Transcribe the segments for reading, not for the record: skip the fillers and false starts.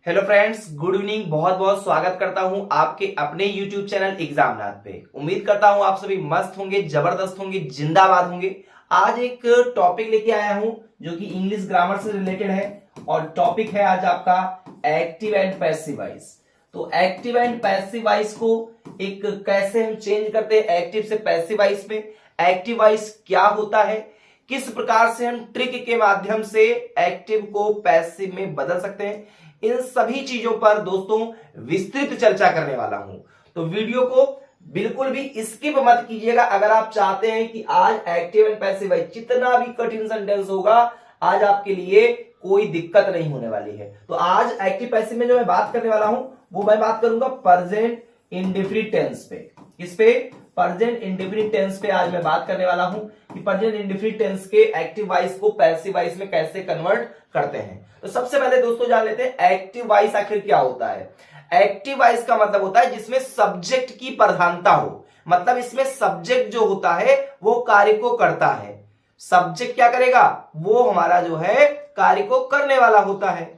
Hello friends, good evening. बहुत बहुत स्वागत करता हूं आपके अपने यूट्यूब चैनल एग्जामनाथ पे। उम्मीद करता हूं आप सभी मस्त होंगे, जबरदस्त होंगे, जिंदाबाद होंगे। आज एक टॉपिक लेके आया हूं जो कि इंग्लिश ग्रामर से रिलेटेड है और टॉपिक है आज आपका एक्टिव एंड पैसिव वॉइस। तो एक्टिव एंड पैसिव वॉइस को एक कैसे हम चेंज करते हैं एक्टिव से पैसिव वॉइस में, एक्टिव वॉइस क्या होता है, किस प्रकार से हम ट्रिक के माध्यम से एक्टिव को पैसिव में बदल सकते हैं, इन सभी चीजों पर दोस्तों विस्तृत चर्चा करने वाला हूं। तो वीडियो को बिल्कुल भी स्किप मत कीजिएगा अगर आप चाहते हैं कि आज एक्टिव एंड पैसिव वॉइस जितना भी कठिन सेंटेंस होगा आज आपके लिए कोई दिक्कत नहीं होने वाली है। तो आज एक्टिव पैसिव में जो मैं बात करने वाला हूं वो मैं बात करूंगा प्रेजेंट इंडेफिनिट टेंस पे। किस पे? प्रेजेंट इंडेफिनिट टेंस पे आज मैं बात करने वाला हूं कि प्रेजेंट इंडेफिनिट टेंस के एक्टिव वॉइस को पैसिव वॉइस में कैसे कन्वर्ट करते हैं। तो सबसे पहले दोस्तों जान लेते हैं एक्टिव वॉइस आखिर क्या होता है। एक्टिव वॉइस का मतलब होता है जिसमें सब्जेक्ट की प्रधानता हो, मतलब इसमें सब्जेक्ट जो होता है वो कार्य को करता है। सब्जेक्ट क्या करेगा? वो हमारा जो है कार्य को करने वाला होता है।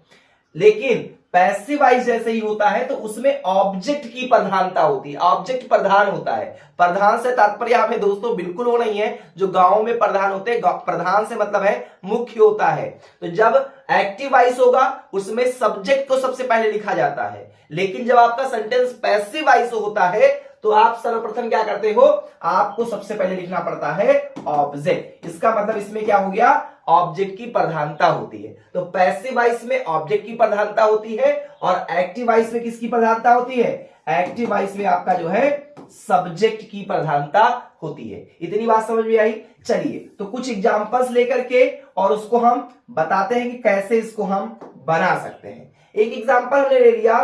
लेकिन पैसिव वॉइस जैसे ही होता है तो उसमें ऑब्जेक्ट की प्रधानता होती है, ऑब्जेक्ट प्रधान होता है। प्रधान से तात्पर्य हमें दोस्तों बिल्कुल वो नहीं है जो गांव में प्रधान होते हैं, प्रधान से मतलब है मुख्य होता है। तो जब एक्टिव वॉइस होगा उसमें सब्जेक्ट को सबसे पहले लिखा जाता है, लेकिन जब आपका सेंटेंस पैसिव वॉइस होता है तो आप सर्वप्रथम क्या करते हो? आपको सबसे पहले लिखना पड़ता है ऑब्जेक्ट। इसका मतलब इसमें क्या हो गया? ऑब्जेक्ट की प्रधानता होती है। तो पैसिव वॉइस में ऑब्जेक्ट की प्रधानता होती है और एक्टिव वॉइस में किसकी प्रधानता होती है? एक्टिव वॉइस में आपका जो है सब्जेक्ट की प्रधानता होती है। इतनी बात समझ में आई? चलिए तो कुछ एग्जांपल्स लेकर के और उसको हम बताते हैं कि कैसे इसको हम बना सकते हैं। एक एग्जांपल हमने ले लिया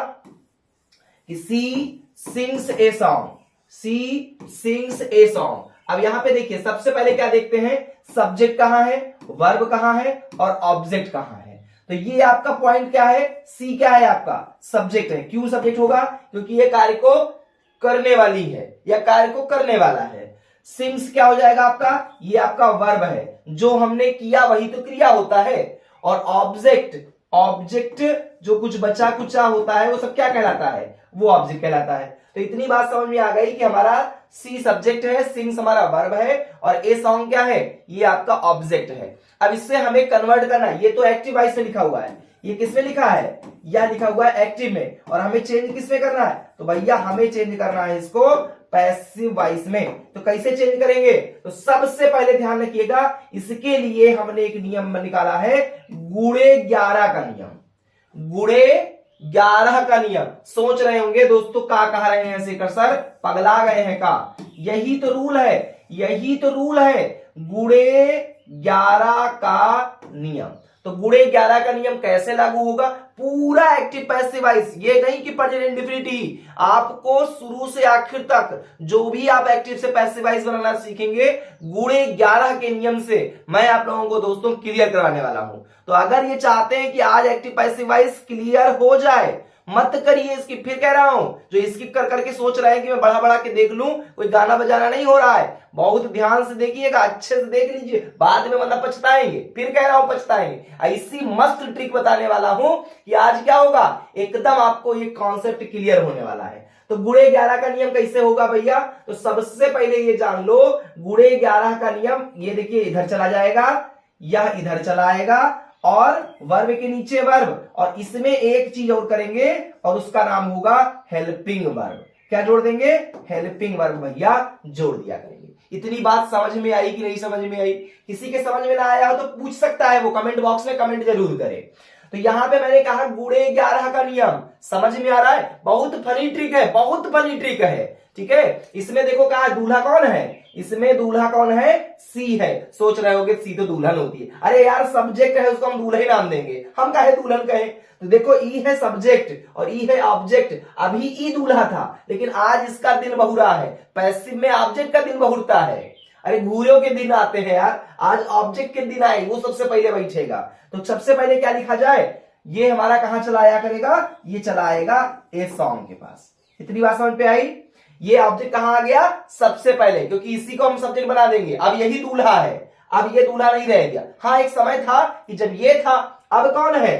कि she sings a song, she sings a song. अब यहां पे देखिए सबसे पहले क्या देखते हैं? सब्जेक्ट कहां है, वर्ब कहां है और ऑब्जेक्ट कहां है। तो ये आपका पॉइंट क्या है? सी क्या है? आपका सब्जेक्ट है। क्यों सब्जेक्ट होगा? क्योंकि ये कार्य को करने वाली है या कार्य को करने वाला है। सिंग्स क्या हो जाएगा आपका? ये आपका वर्ब है, जो हमने किया वही तो क्रिया होता है। और ऑब्जेक्ट, ऑब्जेक्ट जो कुछ बचा कुचा होता है वो सब क्या कहलाता है? वो ऑब्जेक्ट कहलाता है। तो इतनी बात समझ में आ गई कि हमारा सी सब्जेक्ट है, सिंग्स हमारा वर्ब है और ए सॉन्ग क्या है? ये आपका ऑब्जेक्ट है। अब इससे हमें कन्वर्ट करना है। ये तो एक्टिव वॉइस में लिखा हुआ है, ये किसमें लिखा है? यह लिखा हुआ है एक्टिव में, और हमें चेंज किसमें करना है? तो भैया हमें चेंज करना है इसको पैसिव वॉइस में। तो कैसे चेंज करेंगे? तो सबसे पहले ध्यान रखिएगा, इसके लिए हमने एक नियम निकाला है, गुणे 11 का नियम। गुणे 11 का नियम। सोच रहे होंगे दोस्तों क्या कह रहे हैं शेखर सर, पगला गए हैं का? यही तो रूल है, यही तो रूल है, गुणे 11 का नियम। तो गुणे 11 का नियम कैसे लागू होगा? पूरा एक्टिव पैसिव वॉइस, ये नहीं कि प्रेजेंट इंडेफिनिट ही, आपको शुरू से आखिर तक जो भी आप एक्टिव से पैसिव वॉइस बनाना सीखेंगे गुणे 11 के नियम से मैं आप लोगों को दोस्तों क्लियर करवाने वाला हूं। तो अगर ये चाहते हैं कि आज एक्टिव पैसिव वॉइस क्लियर हो जाए, मत करिए स्किप। फिर कह रहा हूं, जो स्किप कर करके सोच रहे हैं कि मैं बढ़ा बढ़ा के देख लूं, कोई गाना बजाना नहीं हो रहा है। बहुत ध्यान से देखिएगा, अच्छे से देख लीजिए, बाद में मतलब पछताएंगे। फिर कह रहा हूं पछताएंगे। ऐसी मस्त ट्रिक बताने वाला हूं कि आज क्या होगा, एकदम आपको ये कॉन्सेप्ट क्लियर होने वाला है। तो गुणे 11 का नियम कैसे होगा भैया? तो सबसे पहले ये जान लो, गुणे 11 का नियम, ये देखिए इधर चला जाएगा, यह इधर चला आएगा और वर्ब के नीचे वर्ब, और इसमें एक चीज और करेंगे और उसका नाम होगा हेल्पिंग वर्ब। क्या जोड़ देंगे? हेल्पिंग वर्ब भैया जोड़ दिया करेंगे। इतनी बात समझ में आई कि नहीं समझ में आई? किसी के समझ में ना आया हो तो पूछ सकता है, वो कमेंट बॉक्स में कमेंट जरूर करे। तो यहां पे मैंने कहा गुणे 11 का नियम, समझ में आ रहा है? बहुत फनी ट्रिक है, बहुत फनी ट्रिक है, ठीक है। इसमें देखो कहा दूल्हा कौन है, इसमें दूल्हा कौन है? सी है। सोच रहे होगे सी तो दुल्हन होती है, अरे यार सब्जेक्ट है, उसको हम दूल्हे नाम देंगे, हम काहे दुल्हन कहें? तो देखो ई है सब्जेक्ट और ई है ऑब्जेक्ट। अभी ई दूल्हा था लेकिन आज इसका दिन बहुरा है, पैसिव में ऑब्जेक्ट का दिन बहुरता है। अरे घूरों के दिन आते हैं यार, आज ऑब्जेक्ट के दिन आए, वो सबसे पहले बैठेगा। तो सबसे पहले क्या लिखा जाए? ये हमारा कहां चला आया करेगा? ये चला आएगा ए सॉन्ग के पास। इतनी बात समझ पे आई? ये ऑब्जेक्ट कहां आ गया? सबसे पहले, क्योंकि इसी को हम सब्जेक्ट बना देंगे। अब यही दूल्हा है, अब ये दूल्हा नहीं रह गया। हाँ एक समय था कि जब ये था, अब कौन है?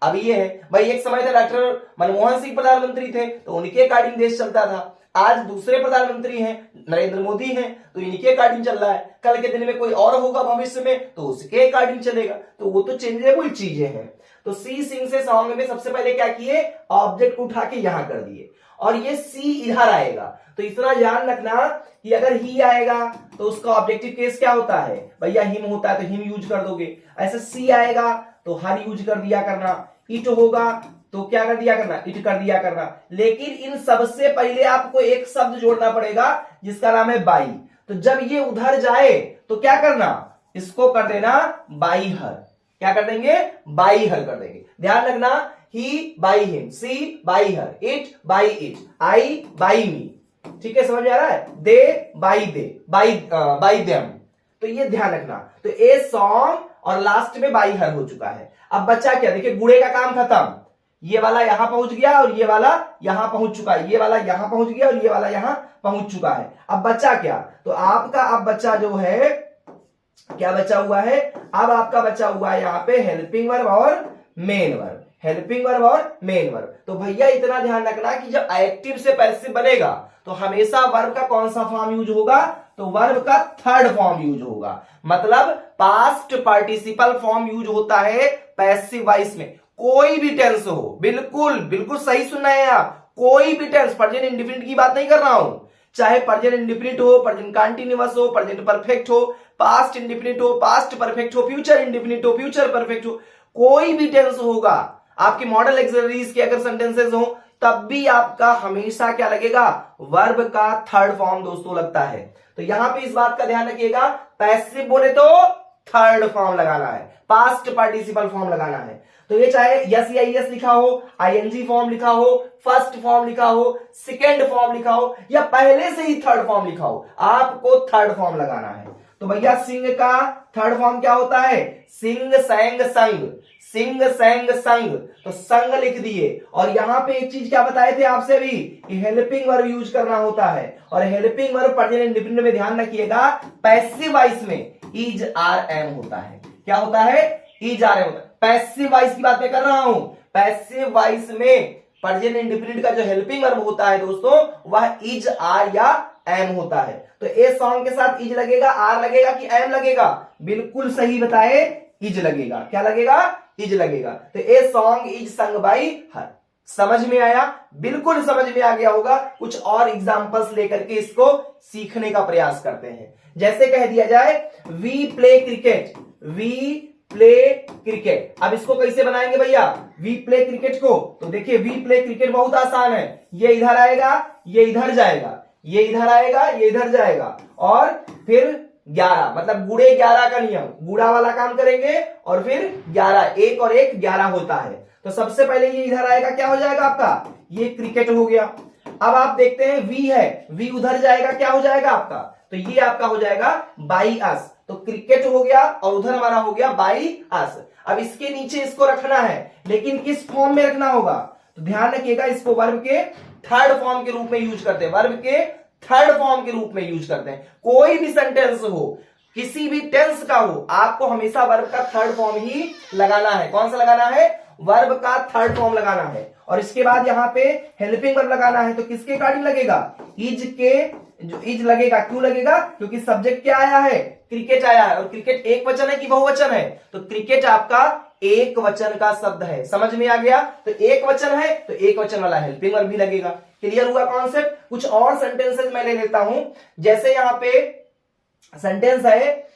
अब ये है भाई, एक समय था डॉक्टर मनमोहन सिंह प्रधानमंत्री थे तो उनके अकॉर्डिंग देश चलता था, आज दूसरे प्रधानमंत्री हैं, नरेंद्र मोदी हैं, तो इनके अकॉर्डिंग चल रहा है, कल के दिन में कोई और होगा भविष्य में तो उसके अकॉर्डिंग चलेगा, तो वो तो चेंजेबल चीजें हैं। तो सी सिंह से सॉन्ग में सबसे पहले क्या किए, ऑब्जेक्ट को उठा के यहां कर दिए और ये सी इधर आएगा, तो इतना ध्यान रखना कि अगर ही आएगा तो उसका ऑब्जेक्टिव केस क्या होता है भैया, हिम होता है तो हिम यूज कर दोगे, ऐसे सी आएगा तो हर यूज कर दिया करना, इट होगा तो क्या कर दिया करना, इट कर दिया करना। लेकिन इन सबसे पहले आपको एक शब्द जोड़ना पड़ेगा जिसका नाम है बाई, तो जब ये उधर जाए तो क्या करना, इसको कर देना बाई हर, क्या कर देंगे, बाई हर कर देंगे। ध्यान रखना, he by him, she by her, it by it, I by me, ठीक है, समझ में आ रहा है, they by they, by them, तो ये ध्यान रखना। तो ए सॉन्ग और लास्ट में बाई हर हो चुका है। अब बच्चा क्या, देखिए गुड़े का काम खत्म, ये वाला यहां पहुंच गया और ये वाला यहां पहुंच चुका है, ये वाला यहां पहुंच गया और ये वाला यहां पहुंच चुका है। अब बच्चा क्या, तो आपका अब बच्चा जो है क्या बचा हुआ है, अब आपका बचा हुआ है यहाँ पे हेल्पिंग वर्ब और मेन वर्ब, हेल्पिंग वर्ब और मेन वर्ब। तो भैया इतना ध्यान रखना कि जब एडजेक्टिव से पैसिव बनेगा तो हमेशा वर्ब का कौन सा फॉर्म यूज होगा, तो वर्ब का थर्ड फॉर्म यूज होगा, मतलब पास्ट पार्टिसिपल फॉर्म यूज होता है पैसिव वॉइस में। कोई भी टेंस हो, बिल्कुल बिल्कुल सही सुनना है आप, कोई भी टेंस, प्रेजेंट इंडेफिनिट की बात नहीं कर रहा हूं, चाहे प्रेजेंट इंडेफिनिट हो, प्रेजेंट कंटीन्यूअस हो, प्रेजेंट परफेक्ट हो, पास्ट इंडेफिनिट हो, पास्ट परफेक्ट हो, फ्यूचर इंडेफिनिट हो, फ्यूचर परफेक्ट हो, कोई भी टेंस होगा, आपकी मॉडल एक्सरसाइज के अगर सेंटेंसेस हो तब भी आपका हमेशा क्या लगेगा, वर्ब का थर्ड फॉर्म दोस्तों लगता है। तो यहां पे इस बात का ध्यान रखिएगा, पैसिव बोले तो थर्ड फॉर्म लगाना है, पास्ट पार्टिसिपल फॉर्म लगाना है। तो ये चाहे यस या यस लिखा हो, आईएनजी फॉर्म लिखा हो, फर्स्ट फॉर्म लिखा हो, सेकेंड फॉर्म लिखा हो, या पहले से ही थर्ड फॉर्म लिखा हो, आपको थर्ड फॉर्म लगाना है। तो भैया सिंह का थर्ड फॉर्म क्या होता है, सिंग सैंग संग, सिंग सैंग संग, तो संग लिख दिए। और यहां पे एक चीज क्या बताए थे आपसे भी कि हेल्पिंग वर्ब यूज करना होता है, और हेल्पिंग वर्ब प्रेजेंट इंडेफिनिट में ध्यान रखिएगा पैसिव वॉइस में इज आर एम होता है, क्या होता है, इज आर एम होता है। पैसिव वॉइस की बात मैं कर रहा हूं, पैसिव वॉइस में प्रेजेंट इंडेफिनिट का जो हेल्पिंग वर्ब होता है दोस्तों वह इज आर या एम होता है। तो ए सॉन्ग के साथ इज लगेगा, आर लगेगा कि एम लगेगा, बिल्कुल सही बताए, इज लगेगा, क्या लगेगा, इज लगेगा। तो ए सॉन्ग इज संग बाई हर, समझ में आया, बिल्कुल समझ में आ गया होगा। कुछ और एग्जांपल्स लेकर के इसको सीखने का प्रयास करते हैं। जैसे कह दिया जाए we play cricket, we play cricket, अब इसको कैसे बनाएंगे भैया, वी प्ले क्रिकेट को, तो देखिए वी प्ले क्रिकेट बहुत आसान है, ये इधर आएगा, ये इधर जाएगा, ये इधर आएगा, ये इधर जाएगा, और फिर 11, मतलब गुड़े 11 का नियम, गुड़ा वाला काम करेंगे और फिर 11, 1 और 1 11 होता है। तो सबसे पहले ये इधर आएगा, क्या हो जाएगा आपका, ये क्रिकेट हो गया। अब आप देखते हैं वी है, वी उधर जाएगा, क्या हो जाएगा आपका, तो ये आपका हो जाएगा बाई अस, तो क्रिकेट हो गया और उधर हमारा हो गया बाई अस। अब इसके नीचे इसको रखना है, लेकिन किस फॉर्म में रखना होगा, तो ध्यान रखिएगा इसको वर्ब के थर्ड फॉर्म के रूप में यूज करते हैं, वर्ब के थर्ड फॉर्म के रूप में यूज करते हैं। कोई भी सेंटेंस हो, किसी भी टेंस का हो, आपको हमेशा वर्ब का थर्ड फॉर्म ही लगाना है। कौन सा लगाना है, वर्ब का थर्ड फॉर्म लगाना है। और इसके बाद यहां पे हेल्पिंग वर्ब लगाना है, तो किसके अकॉर्डिंग लगेगा, इज के, जो इज लगेगा, क्यों लगेगा, क्योंकि सब्जेक्ट क्या आया है, क्रिकेट आया है, और क्रिकेट एक वचन है कि बहुवचन है, तो क्रिकेट आपका एक वचन का शब्द है, समझ में आ गया। तो एक वचन है तो एक वचन वाला हेल्पिंग वर्ब भी लगेगा। क्लियर हुआ कॉन्सेप्ट। कुछ और सेंटेंसेस मैं ले लेता हूं, जैसे यहां पे सेंटेंस है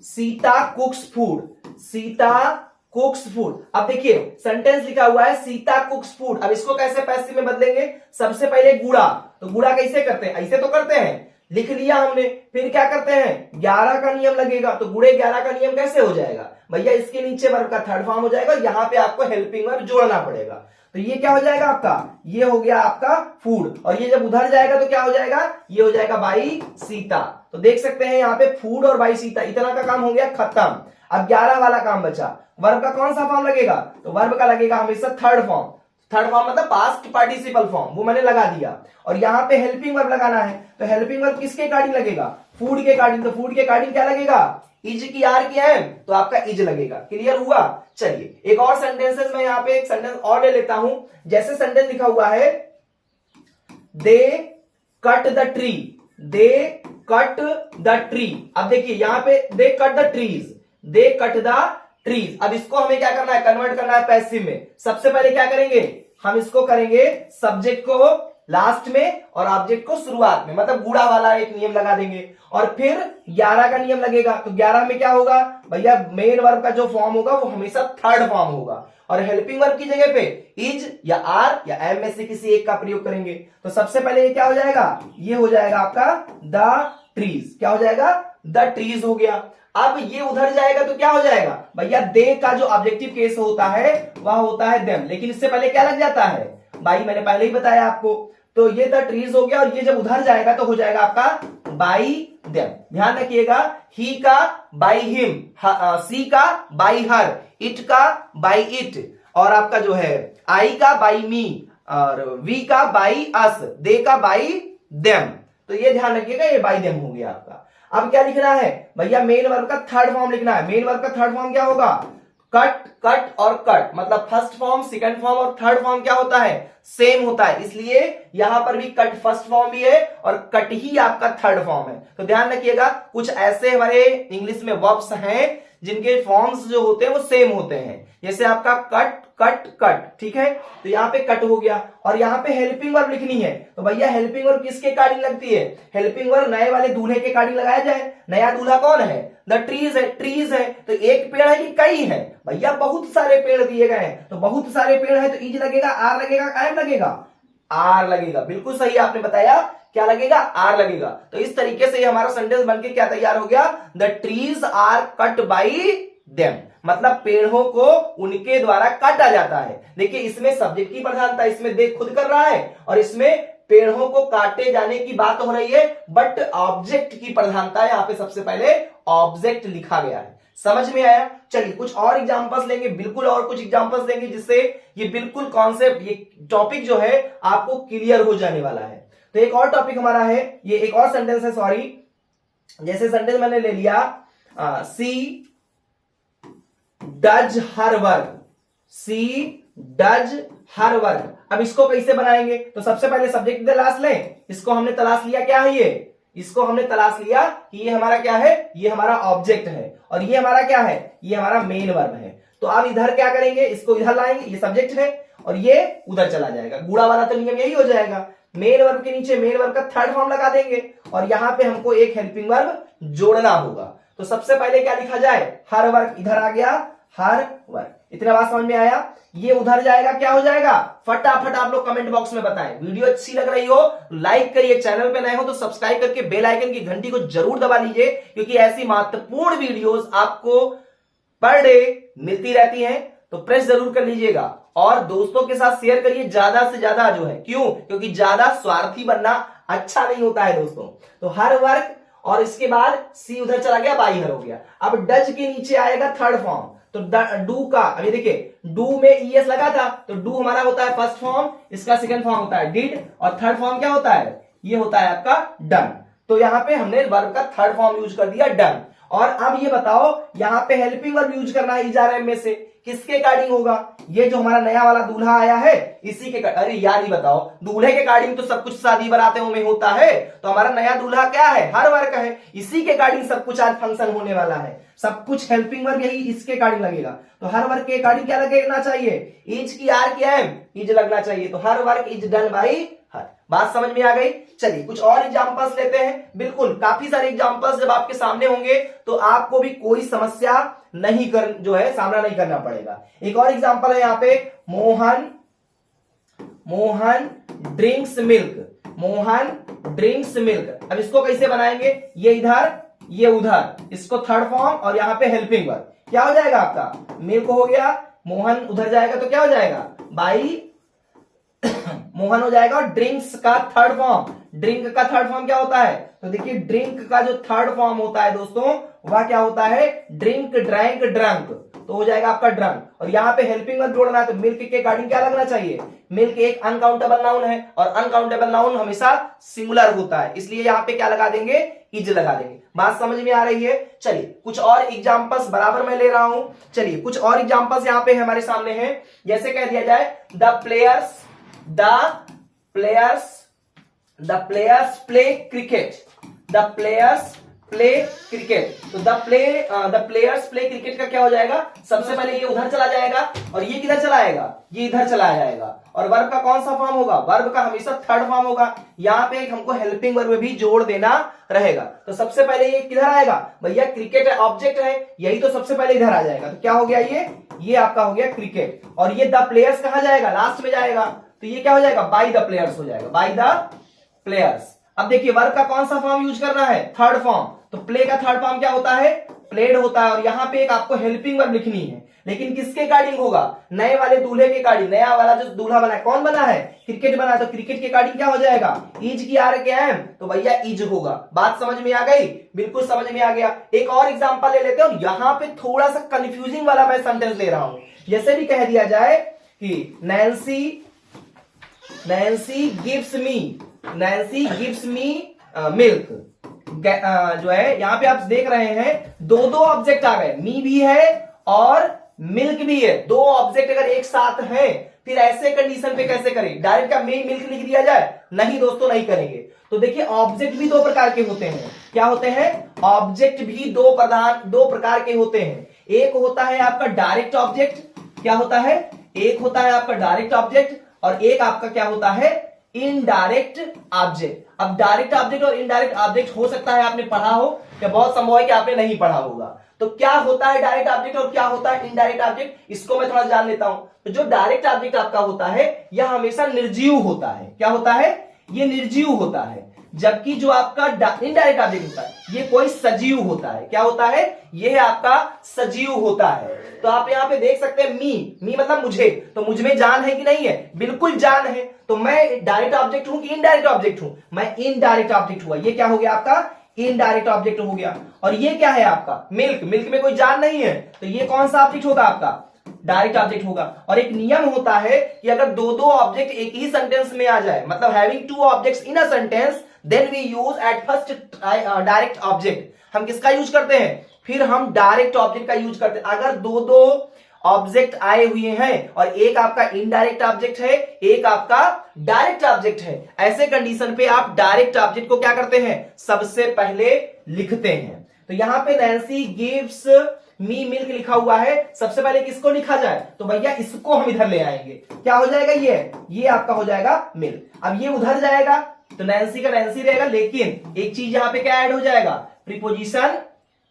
सीता कुक्स फूड, सीता कुक्स फूड। अब देखिए सेंटेंस लिखा हुआ है सीता कुक्स फूड, अब इसको कैसे पैसिव में बदलेंगे, सबसे पहले गुड़ा, तो गुड़ा कैसे करते हैं, ऐसे तो करते हैं, लिख लिया हमने, फिर क्या करते हैं 11 का नियम लगेगा, तो गुड़े 11 का नियम कैसे हो जाएगा भैया, इसके नीचे वर्ब का थर्ड फॉर्म हो जाएगा, यहां पे आपको हेल्पिंग वर्ब जोड़ना पड़ेगा, तो ये क्या हो जाएगा आपका, ये हो गया आपका फूड, और ये जब उधर जाएगा तो क्या हो जाएगा, ये हो जाएगा बाई सीता। तो देख सकते हैं यहाँ पे फूड और बाई सीता, इतना का काम हो गया खत्म। अब 11 वाला काम बचा, वर्ब का कौन सा फॉर्म लगेगा, तो वर्ब का लगेगा हमेशा थर्ड फॉर्म, थर्ड फॉर्म मतलब पास्ट पार्टिसिपल फॉर्म, वो मैंने लगा दिया। और यहाँ पे हेल्पिंग वर्ब लगाना है, तो हेल्पिंग वर्ब किसके अकॉर्डिंग लगेगा, फूड के अकॉर्डिंग, तो फूड के अकॉर्डिंग क्या लगेगा, इज की आर की एम तो आपका इज लगेगा। क्लियर हुआ? चलिए एक और सेंटेंसेस में यहां पे एक सेंटेंस और ले लेता हूं। जैसे सेंटेंस लिखा हुआ है they cut the tree, they cut the tree. अब देखिए यहां पे they cut the trees, they cut the trees. अब इसको हमें क्या करना है, कन्वर्ट करना है पैसिव में। सबसे पहले क्या करेंगे, हम इसको करेंगे सब्जेक्ट को लास्ट में और ऑब्जेक्ट को शुरुआत में, मतलब गुणा वाला एक नियम लगा देंगे। और फिर 11 का नियम लगेगा। तो 11 में क्या होगा भैया, मेन वर्ब का जो फॉर्म होगा वो हमेशा थर्ड फॉर्म होगा और हेल्पिंग वर्ब की जगह पे इज या आर या एम में से किसी एक का प्रयोग करेंगे। तो सबसे पहले ये क्या हो जाएगा, ये हो जाएगा आपका द ट्रीज। क्या हो जाएगा, द ट्रीज हो गया। अब ये उधर जाएगा तो क्या हो जाएगा भैया, दे का जो ऑब्जेक्टिव केस होता है वह होता है देम, लेकिन इससे पहले क्या लग जाता है भाई, मैंने पहले ही बताया आपको। तो ये द ट्रीज हो गया और ये जब उधर जाएगा तो हो जाएगा आपका बाई देम। ध्यान रखिएगा, ही का बाई हिम, सी का बाई हर, इट का बाई इट, और आपका जो है आई का बाई मी, और वी का बाई अस, दे का बाई देम। तो ये ध्यान रखिएगा, ये बाई देम हो गया आपका। अब क्या लिखना है भैया, मेन वर्ब का थर्ड फॉर्म लिखना है। मेन वर्ब का थर्ड फॉर्म क्या होगा, कट, कट और कट, मतलब फर्स्ट फॉर्म, सेकंड फॉर्म और थर्ड फॉर्म क्या होता है, सेम होता है। इसलिए यहां पर भी कट फर्स्ट फॉर्म भी है और कट ही आपका थर्ड फॉर्म है। तो ध्यान रखिएगा, कुछ ऐसे हमारे इंग्लिश में वर्ब्स हैं जिनके फॉर्म्स जो होते हैं वो सेम होते हैं। जैसे आपका कट, कट, कट, ठीक है। तो यहाँ पे कट हो गया और यहाँ पे हेल्पिंग वर्ब लिखनी है। तो भैया हेल्पिंग वर्ब किसके अकॉर्डिंग लगती है, हेल्पिंग वर्ब नए वाले दूल्हे के अकॉर्डिंग लगाया जाए। नया दूल्हा कौन है, द ट्रीज है, ट्रीज है। तो एक पेड़ है कि कई है भैया, बहुत सारे पेड़ दिए गए हैं। तो बहुत सारे पेड़ है तो इज लगेगा, आर लगेगा, एम लगेगा, आर लगेगा। बिल्कुल सही आपने बताया, क्या लगेगा, आर लगेगा। तो इस तरीके से हमारा सेंटेंस बनके क्या तैयार हो गया, the trees are cut by them, मतलब पेड़ों को उनके द्वारा काटा जाता है। देखिए इसमें सब्जेक्ट की प्रधानता, इसमें देख खुद कर रहा है और इसमें पेड़ों को काटे जाने की बात हो रही है, बट ऑब्जेक्ट की प्रधानता है। यहां पे सबसे पहले ऑब्जेक्ट लिखा गया है। समझ में आया? चलिए कुछ और एग्जांपल्स लेंगे, बिल्कुल और कुछ एग्जांपल्स लेंगे जिससे ये बिल्कुल कॉन्सेप्ट, ये टॉपिक जो है आपको क्लियर हो जाने वाला है। तो एक और टॉपिक हमारा है, ये एक और सेंटेंस है, सॉरी। जैसे सेंटेंस मैंने ले लिया, she does her work, she does her work. अब इसको कैसे बनाएंगे, तो सबसे पहले सब्जेक्ट तलाश लें। इसको हमने तलाश लिया, क्या है ये, इसको हमने तलाश लिया कि ये हमारा क्या है, ये हमारा ऑब्जेक्ट है और ये हमारा क्या है, ये हमारा मेन वर्ब है। तो अब इधर क्या करेंगे, इसको इधर लाएंगे, ये सब्जेक्ट है और ये उधर चला जाएगा। गुणा वाला तो नियम यही हो जाएगा, मेन वर्ब के नीचे मेन वर्ब का थर्ड फॉर्म लगा देंगे और यहां पे हमको एक हेल्पिंग वर्ब जोड़ना होगा। तो सबसे पहले क्या लिखा जाए, हर वर्क इधर आ गया, हर वर्क। इतना बात समझ में आया? ये उधर जाएगा, क्या हो जाएगा, फटाफट आप लोग कमेंट बॉक्स में बताएं। वीडियो अच्छी लग रही हो लाइक करिए, चैनल पे नए हो तो सब्सक्राइब करके बेल आइकन की घंटी को जरूर दबा लीजिए, क्योंकि ऐसी महत्वपूर्ण वीडियोस आपको पर डे मिलती रहती हैं। तो प्रेस जरूर कर लीजिएगा और दोस्तों के साथ शेयर करिए ज्यादा से ज्यादा जो है। क्यों? क्योंकि ज्यादा स्वार्थी बनना अच्छा नहीं होता है दोस्तों। तो हर वर्क और इसके बाद सी उधर चला गया, बाई हर हो गया। अब डज के नीचे आएगा थर्ड फॉर्म, तो डू का, अभी देखिए डू में ईएस लगा था तो डू हमारा होता है फर्स्ट फॉर्म, इसका सेकंड फॉर्म होता है डिड और थर्ड फॉर्म क्या होता है, ये होता है आपका डन। तो यहां पे हमने वर्ब का थर्ड फॉर्म यूज कर दिया, डन। और अब ये बताओ यहां पे हेल्पिंग वर्ब यूज करना है इज आर एम में से, किसके अकॉर्डिंग होगा, ये जो हमारा नया वाला दूल्हा आया है इसी के। अरे यार ये बताओ, दूल्हे के अकॉर्डिंग तो सब कुछ शादी बारातों में होता है, तो हमारा नया दूल्हा क्या है, हर वर्ग है, इसी के अकॉर्डिंग सब कुछ आज फंक्शन होने वाला है। सब कुछ हेल्पिंग वर्ब यही इसके अकॉर्डिंग लगेगा। तो हर वर्ग के अकॉर्डिंग क्या लगना चाहिए, इज की आर की एम, इज लगना चाहिए। तो हर वर्ग इज डन बाई हर। बात समझ में आ गई? चलिए कुछ और एग्जांपल्स लेते हैं। बिल्कुल काफी सारे एग्जांपल्स जब आपके सामने होंगे तो आपको भी कोई समस्या नहीं कर जो है सामना नहीं करना पड़ेगा। एक और एग्जांपल है यहाँ पे, Mohan drinks milk, Mohan drinks milk. अब इसको कैसे बनाएंगे, ये इधर ये उधर, इसको थर्ड फॉर्म और यहाँ पे हेल्पिंग वर्ब, क्या हो जाएगा आपका, मिल्क हो गया, मोहन उधर जाएगा तो क्या हो जाएगा, बाई मोहन हो जाएगा। और ड्रिंक्स का थर्ड फॉर्म, ड्रिंक का थर्ड फॉर्म क्या होता है, तो देखिए ड्रिंक का जो थर्ड फॉर्म होता है दोस्तों वह क्या होता है, ड्रिंक, ड्रैंक, ड्रंक। तो हो जाएगा आपका ड्रंक। और यहाँ पे हेल्पिंग वर्ब जोड़ना है तो मिल्क के अकॉर्डिंग क्या लगना चाहिए, मिल्क एक अनकाउंटेबल नाउन है और अनकाउंटेबल नाउन हमेशा सिंगुलर होता है, इसलिए यहाँ पे क्या लगा देंगे, इज लगा देंगे। बात समझ में आ रही है। चलिए कुछ और एग्जांपल्स बराबर मैं ले रहा हूं। चलिए कुछ और एग्जांपल्स यहाँ पे हमारे सामने हैं। जैसे कह दिया जाए the players play cricket, the players play cricket. तो द प्लेयर्स प्ले क्रिकेट का क्या हो जाएगा, सबसे पहले ये उधर चला जाएगा और ये किधर चला आएगा, ये इधर चला जाएगा। और वर्ब का कौन सा फॉर्म होगा, वर्ब का हमेशा थर्ड फॉर्म होगा। यहाँ पे हमको हेल्पिंग वर्ब भी जोड़ देना रहेगा। तो सबसे पहले ये किधर आएगा भैया, क्रिकेट ऑब्जेक्ट है, यही तो सबसे पहले इधर आ जाएगा। तो क्या हो गया, ये आपका हो गया क्रिकेट। और ये द प्लेयर्स कहां जाएगा, लास्ट में जाएगा। तो ये क्या हो जाएगा, बाय द प्लेयर्स हो जाएगा, बाय द प्लेयर्स। अब देखिए वर्ब का कौन सा फॉर्म यूज करना है, थर्ड फॉर्म। तो प्ले का थर्ड फॉर्म क्या होता है, प्लेड होता है। और यहां पे एक आपको हेल्पिंग वर्ब लिखनी है, लेकिन किसके अकॉर्डिंग होगा, नए वाले दूल्हे के अकॉर्डिंग। नया वाला जो दूल्हा बना है, कौन बना है, क्रिकेट बना है, तो क्रिकेट के अकॉर्डिंग क्या हो जाएगा, इज की आर के एम, तो भैया इज होगा। बात समझ में आ गई, बिल्कुल समझ में आ गया। एक और एग्जांपल ले लेते हैं, और यहां पे थोड़ा सा कंफ्यूजिंग वाला मैं सेंटेंस ले रहा हूं। जैसे भी कह दिया जाए कि नैन्सी गिव्स मी मिल्क, जो है यहाँ पे आप देख रहे हैं दो ऑब्जेक्ट आ गए, मी भी है और मिल्क भी है। दो ऑब्जेक्ट अगर एक साथ हैं, फिर ऐसे कंडीशन पे कैसे करें, डायरेक्ट क्या मी मिल्क लिख दिया जाए, नहीं दोस्तों नहीं करेंगे। तो देखिए ऑब्जेक्ट भी दो प्रकार के होते हैं। क्या होते हैं, ऑब्जेक्ट भी दो प्रकार के होते हैं। एक होता है आपका डायरेक्ट ऑब्जेक्ट, क्या होता है, एक होता है आपका डायरेक्ट ऑब्जेक्ट और एक आपका क्या होता है, इनडायरेक्ट ऑब्जेक्ट। अब डायरेक्ट ऑब्जेक्ट और इनडायरेक्ट ऑब्जेक्ट हो सकता है आपने पढ़ा हो, या बहुत संभव है कि आपने नहीं पढ़ा होगा। तो क्या होता है डायरेक्ट ऑब्जेक्ट और क्या होता है इनडायरेक्ट ऑब्जेक्ट, इसको मैं थोड़ा जान लेता हूं। तो जो डायरेक्ट ऑब्जेक्ट आपका होता है यह हमेशा निर्जीव होता है। क्या होता है, ये निर्जीव होता है। जबकि जो आपका इनडायरेक्ट ऑब्जेक्ट होता है ये कोई सजीव होता है। क्या होता है, ये आपका सजीव होता है। तो आप यहाँ पे देख सकते हैं मी मतलब मुझे, तो मुझ में जान है कि नहीं है, बिल्कुल जान है। तो मैं डायरेक्ट ऑब्जेक्ट हूं कि इनडायरेक्ट ऑब्जेक्ट हूं, मैं इनडायरेक्ट ऑब्जेक्ट हुआ। ये क्या हो गया आपका, इनडायरेक्ट ऑब्जेक्ट हो गया। और ये क्या है आपका, मिल्क में कोई जान नहीं है, तो ये कौन सा ऑब्जेक्ट होगा आपका, डायरेक्ट ऑब्जेक्ट होगा। और एक नियम होता है कि अगर दो ऑब्जेक्ट एक ही सेंटेंस में आ जाए, मतलब having two objects in a sentence, then we use at first direct object. हम किसका यूज करते हैं, फिर हम डायरेक्ट ऑब्जेक्ट का यूज करते हैं। अगर दो ऑब्जेक्ट आए हुए हैं और एक आपका इनडायरेक्ट ऑब्जेक्ट है, एक आपका डायरेक्ट ऑब्जेक्ट है, ऐसे कंडीशन पे आप डायरेक्ट ऑब्जेक्ट को क्या करते हैं, सबसे पहले लिखते हैं। तो यहां पे नैन्सी गिव्स मी मिल्क लिखा हुआ है, सबसे पहले किसको लिखा जाए, तो भैया इसको हम इधर ले आएंगे। क्या हो जाएगा, ये आपका हो जाएगा मिल्क। अब ये उधर जाएगा तो नैन्सी का नैन्सी रहेगा, लेकिन एक चीज यहां पे क्या ऐड हो जाएगा, प्रीपोजिशन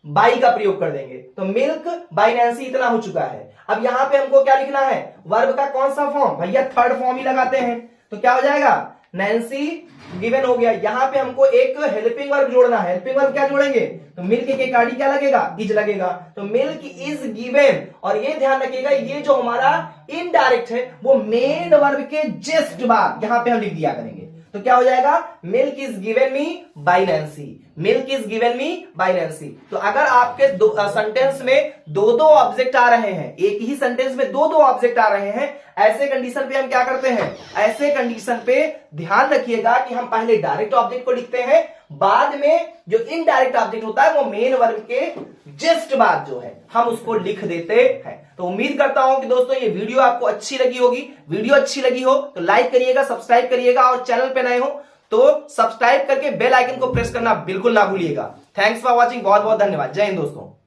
बाई का प्रयोग कर देंगे। तो मिल्क बाई नैन्सी इतना हो चुका है। अब यहां पे हमको क्या लिखना है, वर्ब का कौन सा फॉर्म, भैया थर्ड फॉर्म ही लगाते हैं। तो क्या हो जाएगा, नैन्सी गिवन हो गया। यहां पे हमको एक हेल्पिंग वर्ब जोड़ना है। हेल्पिंग वर्ब क्या जोड़ेंगे, तो मिल्क के गाड़ी क्या लगेगा, इज लगेगा। तो मिल्क इज गिवन। और ये ध्यान रखिएगा, ये जो हमारा इनडायरेक्ट है वो मेन वर्ब के जस्ट बाद यहां पे हम लिख दिया करेंगे। तो क्या हो जाएगा, milk is given me by Nancy, milk is given me by Nancy. तो अगर आपके सेंटेंस में दो ऑब्जेक्ट आ रहे हैं, एक ही सेंटेंस में दो ऑब्जेक्ट आ रहे हैं, ऐसे कंडीशन पे हम क्या करते हैं, ऐसे कंडीशन पे ध्यान रखिएगा कि हम पहले डायरेक्ट ऑब्जेक्ट को लिखते हैं, बाद में जो इनडायरेक्ट ऑब्जेक्ट होता है वो मेन वर्ब के जस्ट बाद जो है हम उसको लिख देते हैं। तो उम्मीद करता हूं कि दोस्तों ये वीडियो आपको अच्छी लगी होगी। वीडियो अच्छी लगी हो तो लाइक करिएगा, सब्सक्राइब करिएगा, और चैनल पे नए हो तो सब्सक्राइब करके बेल आइकन को प्रेस करना बिल्कुल ना भूलिएगा। थैंक्स फॉर वॉचिंग, बहुत बहुत धन्यवाद। जय हिंद दोस्तों।